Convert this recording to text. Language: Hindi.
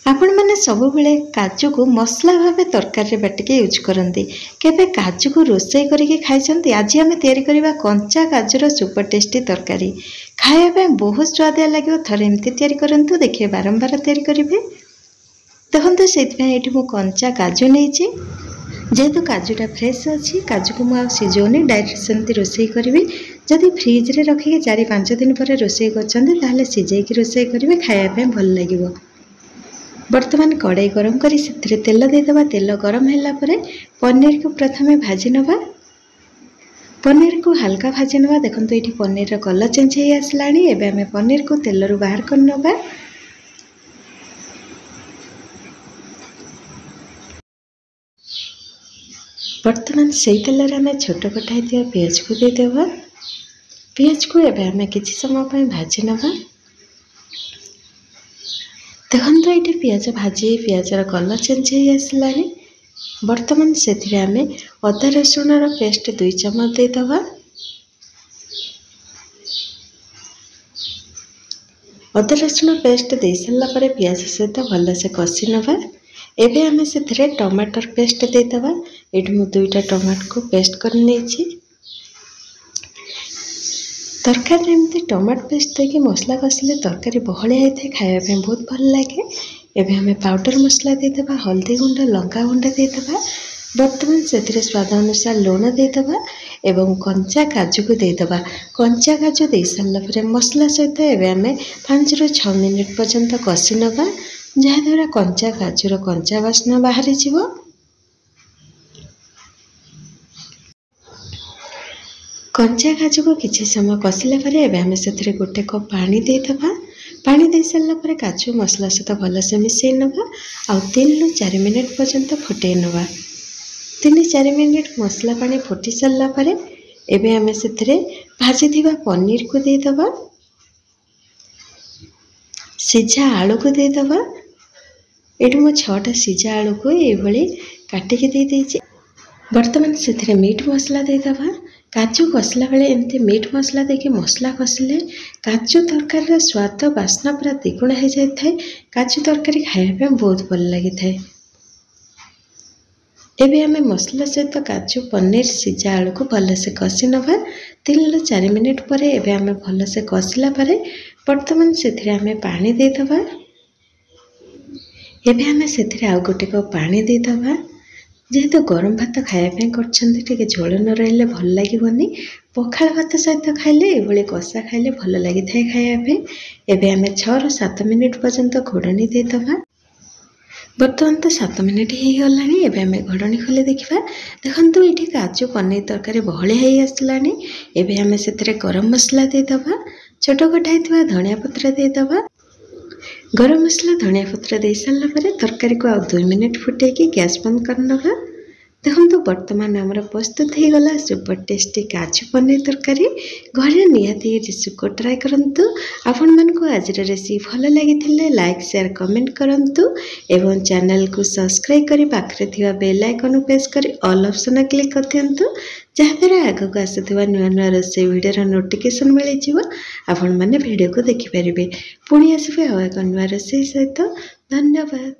आपण मैंने सब बेले काजू को मसला भाव तरकारी बाटिके यूज करती केबे काजू को रोसई करके खाई। आज आम या कंचा काजूर सुपर टेस्टी तरकारी खाया बहुत स्वादिया लगे। थे एमती करूँ देखिए बारंबार करेंगे। देखो से कंचा काजू नहीं जेहेतु काजूटा फ्रेश अच्छी काजू को मुझे सिझौनी डायरेक्ट सेमती रोसई करी। जदि फ्रिज रे रखिके 4-5 दिन पर रोसई कर सिझेक रोसई करेंगे खायापी भल लगे। बर्तमान कड़ाई गरम करी से तेल देदेबा। तेल गरम होला परे पनीर को प्रथमे भाजी नवा। पनीर को हल्का भाजी नवा। देखो ये पनीर कलर चेंज हो आसला। एबे आमे पनीर को तेल रू बाहर कर नवा। बर्तमान से तेल आमे छोट कटाई दिया पियाज को देदेबा। पियाज को एबे आमे किछि समय पय भाजी नवा। देखो ये पियाज भाजी पियाजर कलर चेंज हो आसला। बर्तमान से आमे अदा रसुण पेस्ट 2 चम्मच देदेबा। अदा रसुण पेस्ट दे सारा पर पियाज सहित भलसे कषि नवा। एबे आमे से टमाटर पेस्ट देदेबा। ये मु 2टा टमाटर को पेस्ट कर नहीं। तरकारी एमती टमाटो पेस्ट देके मसला कषिले तरकारी बहलिया होता खायापी बहुत भल लगे। एबे हमें पाउडर मसला देदेबा। हल्दी गुंड लंका गुंड देदेबा। बर्तमान से स्वाद अनुसार लुण देदेबा एवं कंचा काजू को देदेबा। कंचा काजू दे सारा पर मसला सहित एबे हमें 5 ରୁ 6 मिनिट पर्यंत कषि नवा। जहाद्वारा कंचा काजूर कंचा बास्ना बाहरी जीवो। कंचा काजू को किसी समय कषिला पर एबे हमें से 1 कप पानी देदेबा। पानी दे सारा पर काजू मसला सहित भलसे मिसई नवा। आ 3 ରୁ 4 मिनिट पर्यंत फुटे नवा। 3-4 मिनिट मसला पानी फुटी सारा पर एबे हमें से भाजी थिबा पनीर को देदेबा। सिझा आलू को देदेबा। ये मो 6टा सिझा आलू को ये काटिकी दे देछि। बर्तमान से मीट मसला देदेबा। काजू कषिला बेले एमती मीट मसला देके मसला कषिले काजू तरकारी स्वाद बास्ना पूरा द्विगुण हो जाए। काजू तरकारी खायापी बहुत भल लगी था। एबे हमें मसला सहित काजू पनीर सिझा आलू को भलसे कषि नवा। 3 ରୁ 4 मिनिट पर एबे हमें भलसे कषिला पर बर्तमान से हमें पानी देदेबा। एबे हमें से आउ 1 कप पानी देदेबा। जेहेतु गरम भात खायापी कर झोल न रही भल लगे। पखाल भात सहित खाइले ये कषा खाइले भल लगी था खायापी। एबे हमें 6 ରୁ 7 मिनिट पर्यंत घोड़नी देदेबा। बर्तमान तो 7 मिनिट हो गला। एबे हमें घोड़नी खोली देखा। देखो ये काजू पनीर तरकारी बहलिया हो आसला। एबे हमें से गरम मसला देदेबा। छोट कटाई धनिया पत्र देदेबा। गरम मसला धनिया पत्र दे सारा पर तरकारी को आ 2 मिनिट फुटेकी गैस बंद करनवा। देखो बर्तमान आमर प्रस्तुत हो गला सुपर टेस्टी काजू पनीर तरकारी। घरे निहाती रेसिपी को ट्राए करंतु। आपण मानकु आज रेसिपी भल लगी लाइक शेयर कमेंट करंतु एवं चैनल को सब्सक्राइब करी पाखरे थिवा बेल आइकन प्रेस करी ऑल ऑप्शन क्लिक कर दियंतु। जहाद्वारा आगक आसुवा नुआ नुआ रोसई वीडियो नोटिफिकेशन मिल जाव। आपण माने वीडियो को देखि परिबे। पुणी आसबे आ एक नुआ रोसई सहित। धन्यवाद।